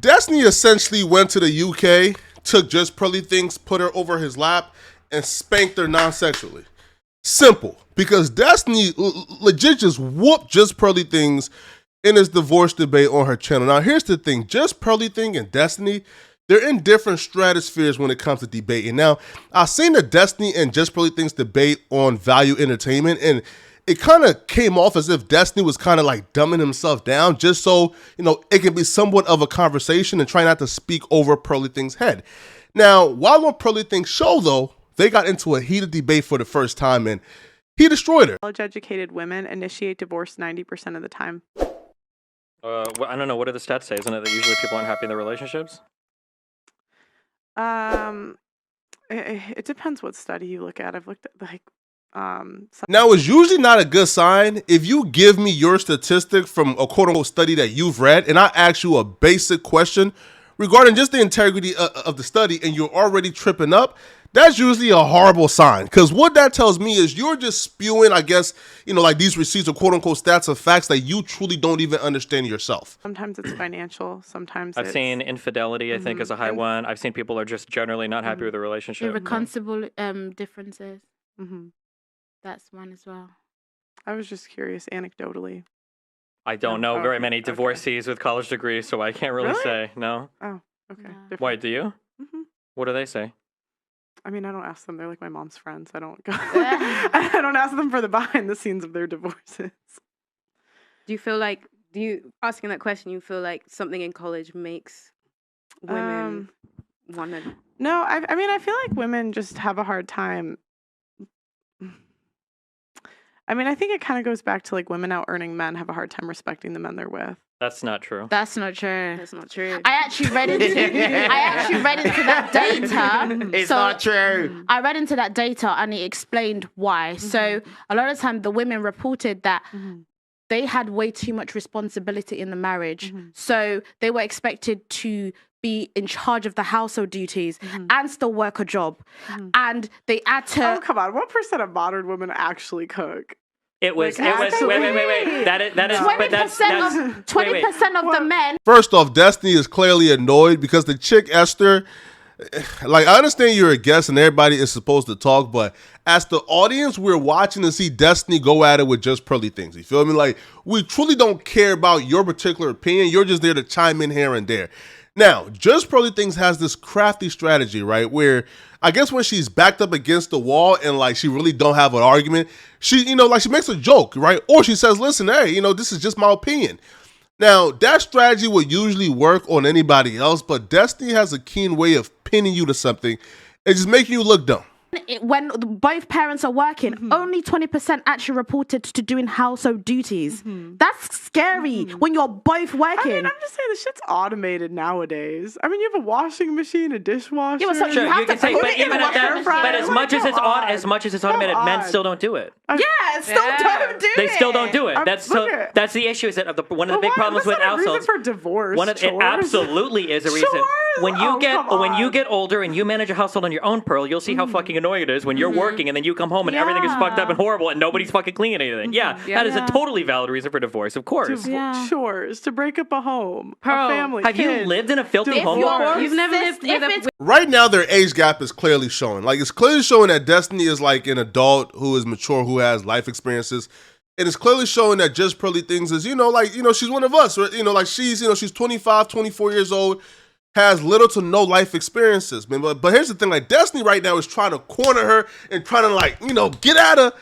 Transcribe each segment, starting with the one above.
Destiny essentially went to the UK, took JustPearlyThings, put her over his lap, and spanked her non-sexually. Simple. Because Destiny legit just whooped JustPearlyThings in his divorce debate on her channel. Now, here's the thing. JustPearlyThing and Destiny, they're in different stratospheres when it comes to debating. Now, I've seen the Destiny and JustPearlyThings debate on Value Entertainment, and it kind of came off as if Destiny was kind of like dumbing himself down just so, it can be somewhat of a conversation and try not to speak over PearlyThings' head. Now, while on PearlyThings' show, though, they got into a heated debate for the first time, and he destroyed her. College-educated women initiate divorce 90% of the time. Well, I don't know. What do the stats say? Isn't it that usually people aren't happy in their relationships? It depends what study you look at. I've looked at Now, it's usually not a good sign if you give me your statistic from a quote-unquote study that you've read, and I ask you a basic question regarding just the integrity of the study, and you're already tripping up. That's usually a horrible sign, because what that tells me is you're just spewing, I guess, like these receipts or quote-unquote stats of facts that you truly don't even understand yourself. Sometimes it's financial. Sometimes I've seen infidelity, I think, as a high one. I've seen people are just generally not happy with their relationship. Irreconcilable differences. That's one as well. I was just curious, anecdotally. I don't know very many divorcees with college degrees, so I can't really say. No? Oh, okay. No. Why, do you? What do they say? I mean, I don't ask them. They're like my mom's friends. I don't go. I don't ask them for the behind the scenes of their divorces. Do you feel like, asking that question, you feel like something in college makes women want to? No, I mean, I feel like women just have a hard time. I mean, I think it kind of goes back to like women out earning men have a hard time respecting the men they're with. That's not true. That's not true. That's not true. I actually read into that data. It's not true. I read into that data and it explained why. So a lot of time the women reported that they had way too much responsibility in the marriage. So they were expected to be in charge of the household duties and still work a job. And they had to... Oh, come on. What % of modern women actually cook? Wait. That is 20% of the men. First off, Destiny is clearly annoyed because the chick Esther, like, I understand you're a guest and everybody is supposed to talk, but as the audience, we're watching to see Destiny go at it with JustPearlyThings. You feel me? Like, we truly don't care about your particular opinion. You're just there to chime in here and there. Now, JustPearlyThings has this crafty strategy, right? Where I guess when she's backed up against the wall and like she really don't have an argument, she, like she makes a joke, right? Or she says, listen, hey, this is just my opinion. Now, that strategy would usually work on anybody else, but Destiny has a keen way of pinning you to something and just making you look dumb. When both parents are working, only 20% actually reported to doing household duties. That's scary when you're both working. I mean, I'm just saying the shit's automated nowadays. I mean, you have a washing machine, a dishwasher. Yeah, but so you have to say, put but it in even the at that, washer but fryer. as much as it's automated, men still don't do it. They still don't do it. That's the issue. Is that one of the big problems with households? For divorce, it absolutely is a reason. Chores? When you get older and you manage a household on your own, Pearl, you'll see how fucking annoying it is when you're working and then you come home and everything is fucked up and horrible and nobody's fucking cleaning anything. That is a totally valid reason for divorce, of course. Chores, to break up a home, Pearl, a family. Have you lived in a filthy home before? You've never lived with Right now, their age gap is clearly showing. Like, it's clearly showing that Destiny is like an adult who is mature, who has life experiences. And it's clearly showing that JustPearlyThings is, she's one of us. Or, like she's 25, 24 years old, has little to no life experiences, man. But here's the thing, like Destiny right now is trying to corner her and trying to get at her.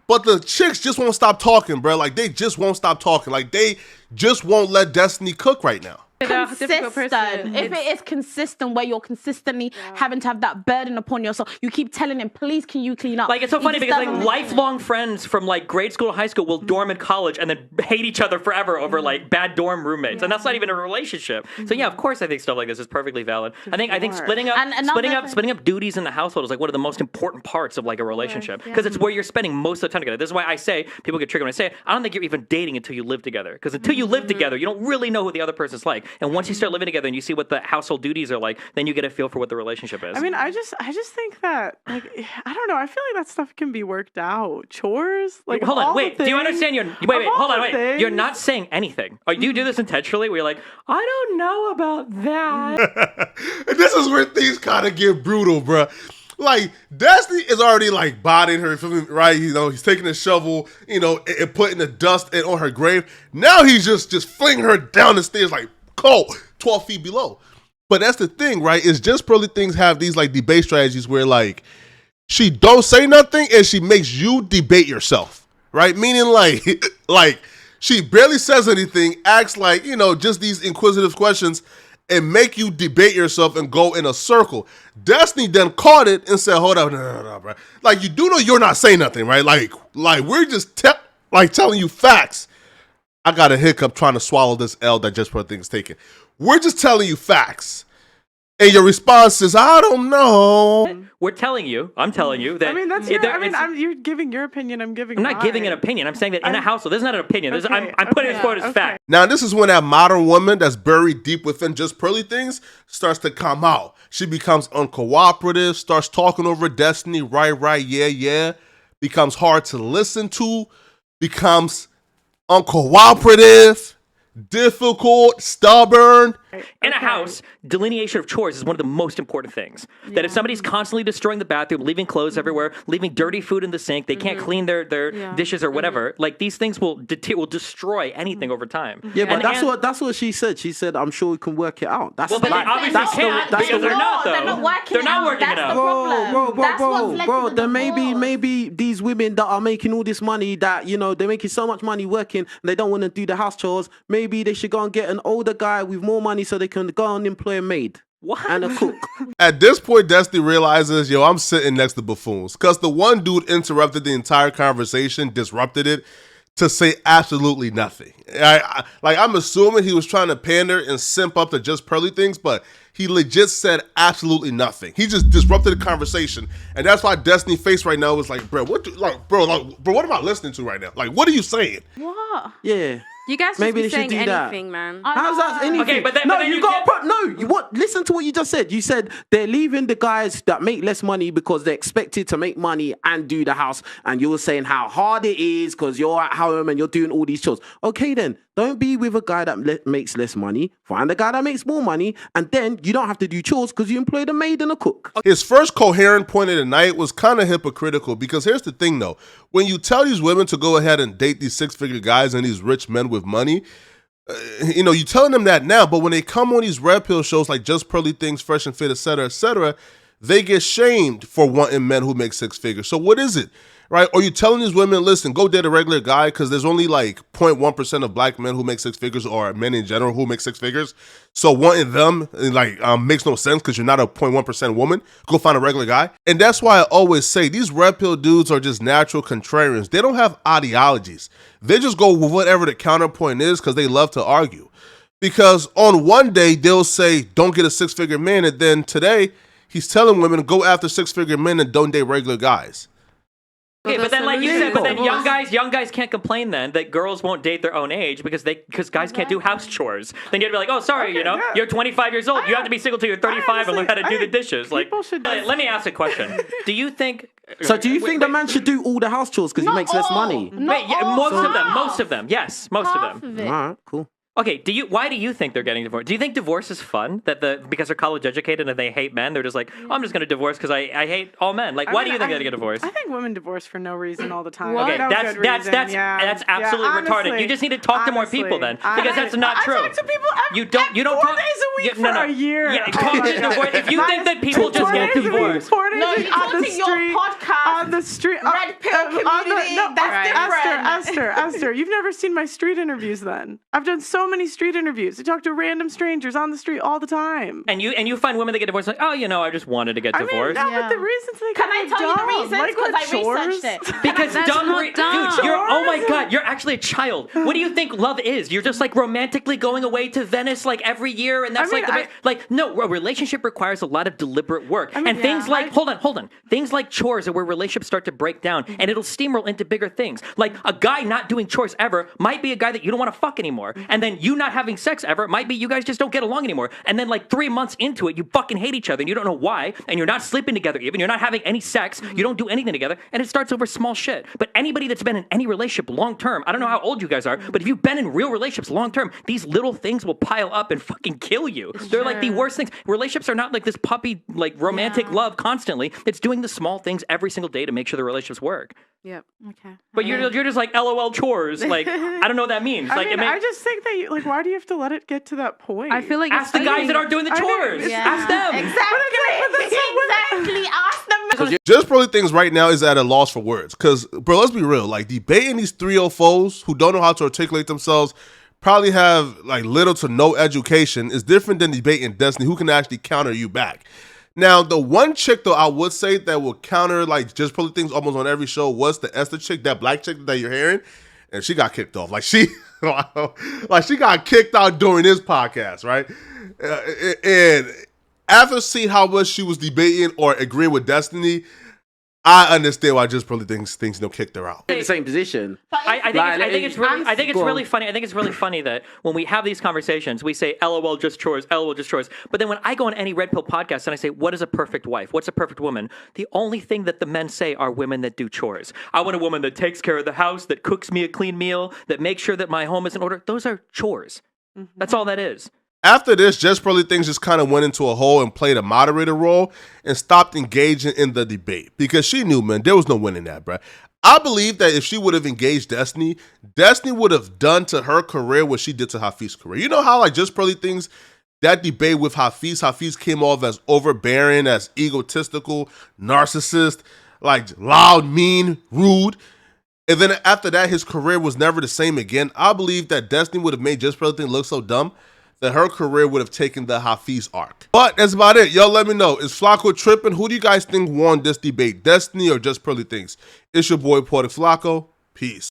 But the chicks just won't stop talking, bro. Like, they just won't stop talking. Like, they just won't let Destiny cook right now. Consistent. If it is consistent, where you're consistently having to have that burden upon yourself, you keep telling him, please, can you clean up? Like, it's so funny because like lifelong friends from like grade school to high school will dorm in college and then hate each other forever over like bad dorm roommates, and that's not even a relationship. So yeah, of course, I think stuff like this is perfectly valid. I think splitting up duties in the household is like one of the most important parts of like a relationship, because it's where you're spending most of the time together. This is why I say, people get triggered when I say it, I don't think you're even dating until you live together, because until you live together, you don't really know who the other person's like. And once you start living together and you see what the household duties are like, then you get a feel for what the relationship is. I mean, I just think that, like, I don't know. I feel like that stuff can be worked out. Chores, like, hold on, wait. Do you understand? Hold on, wait. things. You're not saying anything. Do you do this intentionally? Where you're like, I don't know about that. And this is where things kind of get brutal, bruh. Like, Destiny is already, like, bodying her, right? You know, he's taking a shovel, you know, and putting the dust on her grave. Now he's just flinging her down the stairs, like, 12 feet below. But that's the thing, right? Is Just Pearly Things have these, like, debate strategies where, like, she don't say nothing and she makes you debate yourself, right? Meaning, like, she barely says anything, acts like, you know, just these inquisitive questions, and make you debate yourself and go in a circle. Destiny then caught it and said, hold up, no, bro. Like, you do know you're not saying nothing, right? Like we're just telling you facts. I got a hiccup trying to swallow this L that Just Pearly Things is taking. We're just telling you facts. And your response is, I don't know. We're telling you. I'm telling you that. I mean, that's you're giving your opinion. I'm giving. I'm not giving an opinion. I'm saying that in a household, this is not an opinion. I'm putting it forward as fact. Now, this is when that modern woman that's buried deep within Just Pearly Things starts to come out. She becomes uncooperative, starts talking over Destiny, right, yeah, becomes hard to listen to, becomes uncooperative, difficult, stubborn. In a house, delineation of chores is one of the most important things. That if somebody's constantly destroying the bathroom, leaving clothes everywhere, leaving dirty food in the sink, they can't clean their dishes or whatever. Like, these things will destroy anything over time. Yeah, but that's what she said. She said, "I'm sure we can work it out." That's well, but like, they obviously can't because they're not. Though They're not working they're not it out. working That's it out. the problem. That's what's led Bro. to the Then divorce. maybe these women that are making all this money, that, you know, they're making so much money working, and they don't want to do the house chores. Maybe they should go and get an older guy with more money so they can go and employ a maid. What? And a cook. At this point, Destiny realizes, I'm sitting next to buffoons. Because the one dude interrupted the entire conversation, disrupted it, to say absolutely nothing. I'm assuming he was trying to pander and simp up to Just Pearly Things, but he legit said absolutely nothing. He just disrupted the conversation. And that's why Destiny's face right now is like, bro, what am I listening to right now? Like, what are you saying? What? Yeah. You guys just Maybe be they should saying do that. anything, man. How's that anything? Okay, but then you you got can't- listen to what you just said. You said they're leaving the guys that make less money because they're expected to make money and do the house, and you were saying how hard it is because you're at home and you're doing all these chores. Okay, then don't be with a guy that makes less money. Find a guy that makes more money, and then you don't have to do chores because you employed a maid and a cook. His first coherent point of the night was kind of hypocritical, because here's the thing, though. When you tell these women to go ahead and date these six-figure guys and these rich men with money, you're telling them that now, but when they come on these red pill shows like Just Pearly Things, Fresh and Fit, etc., they get shamed for wanting men who make six figures. So what is it, right? Or you telling these women, listen, go date a regular guy, because there's only like 0.1% of black men who make six figures, or men in general who make six figures. So wanting them makes no sense, because you're not a 0.1% woman. Go find a regular guy. And that's why I always say these red pill dudes are just natural contrarians. They don't have ideologies. They just go with whatever the counterpoint is, because they love to argue. Because on one day they'll say, don't get a six-figure man, and then today he's telling women, go after six-figure men and don't date regular guys. Okay, but then, like you said, but then Divorce. young guys can't complain then that girls won't date their own age because guys can't do house chores. Then you'd be like, oh, sorry, you're 25 years old. You have to be single till you're 35 and learn how to do the dishes. Like, people should- let me ask a question. Do you think? So do you think the man should do all the house chores because he makes less money? Most of them. Yes, most of them. Of it. All right, cool. Okay, why do you think they're getting divorced? Do you think divorce is fun? Because they're college educated and they hate men, they're just like, oh, I'm just going to divorce because I hate all men. Like, why do you think they get divorced? I think women divorce for no reason all the time. What? Okay, No that's good reason. that's absolutely retarded. honestly, You just need to talk to more people then, because that's not true. I talk to people You don't 4 talk days a week Yeah, for a year. Yeah, Oh talk my to God. divorce. If you think that people just get divorced, 4 days No, a week you on talk the to your street. podcast, On the street. Red Pill community, that's different. Esther, you've never seen my street interviews then. I've done so many street interviews. I talk to random strangers on the street all the time. and you find women that get divorced like, oh, I just wanted to get I mean, divorced. no, Yeah. but the reasons they Can I get tell you the dumb. reasons? Like Because with I chores. researched it. Because That's not dumb. dude, oh my god, you're actually a child. What do you think love is? You're just like romantically going away to Venice like every year, and that's I mean, no, a relationship requires a lot of deliberate work, mean, and things yeah. like hold on, things like chores are where relationships start to break down, and it'll steamroll into bigger things. Like a guy not doing chores ever might be a guy that you don't want to fuck anymore, and then again, you not having sex ever, it might be you guys just don't get along anymore. And then like 3 months into it, you fucking hate each other and you don't know why. And you're not sleeping together even. You're not having any sex. You don't do anything together. And it starts over small shit. But anybody that's been in any relationship long term, I don't know how old you guys are, but if you've been in real relationships long term, these little things will pile up and fucking kill you. They're like the worst things. Relationships are not like this puppy, like romantic love constantly. It's doing the small things every single day to make sure the relationships work. Yep. Okay. But you're just like LOL chores. Like I don't know what that means. Like I just think that like why do you have to let it get to that point? I feel like ask the guys that aren't doing the chores. Ask them. Exactly. Ask them. Just Pearly Things right now is at a loss for words. Because, bro, let's be real. Like, debating these 304s who don't know how to articulate themselves, probably have, like, little to no education, is different than debating Destiny, who can actually counter you back. Now, the one chick, though, I would say that will counter, like, Just Pearly Things almost on every show was the Esther chick, that black chick that you're hearing. And she got kicked off. Like, she got kicked out during this podcast, right? And after seeing how much she was debating or agreeing with Destiny, I understand why Just Pearly Things kicked her out. In the same position. I think it's really funny. I think it's really funny that when we have these conversations, we say LOL just chores, LOL just chores. But then when I go on any Red Pill podcast and I say, what is a perfect wife? What's a perfect woman? The only thing that the men say are women that do chores. I want a woman that takes care of the house, that cooks me a clean meal, that makes sure that my home is in order. Those are chores. That's all that is. After this, Just Pearly Things just kind of went into a hole and played a moderator role and stopped engaging in the debate because she knew, man, there was no winning that, bro. I believe that if she would have engaged Destiny, Destiny would have done to her career what she did to Hafiz's career. You know how, like, Just Pearly Things, that debate with Hafiz came off as overbearing, as egotistical, narcissist, like loud, mean, rude. And then after that, his career was never the same again. I believe that Destiny would have made Just Pearly Things look so dumb that her career would have taken the Hafiz arc. But that's about it. Y'all let me know. Is Flacco tripping? Who do you guys think won this debate? Destiny or Just Pearly Things? It's your boy, Porter Flacco. Peace.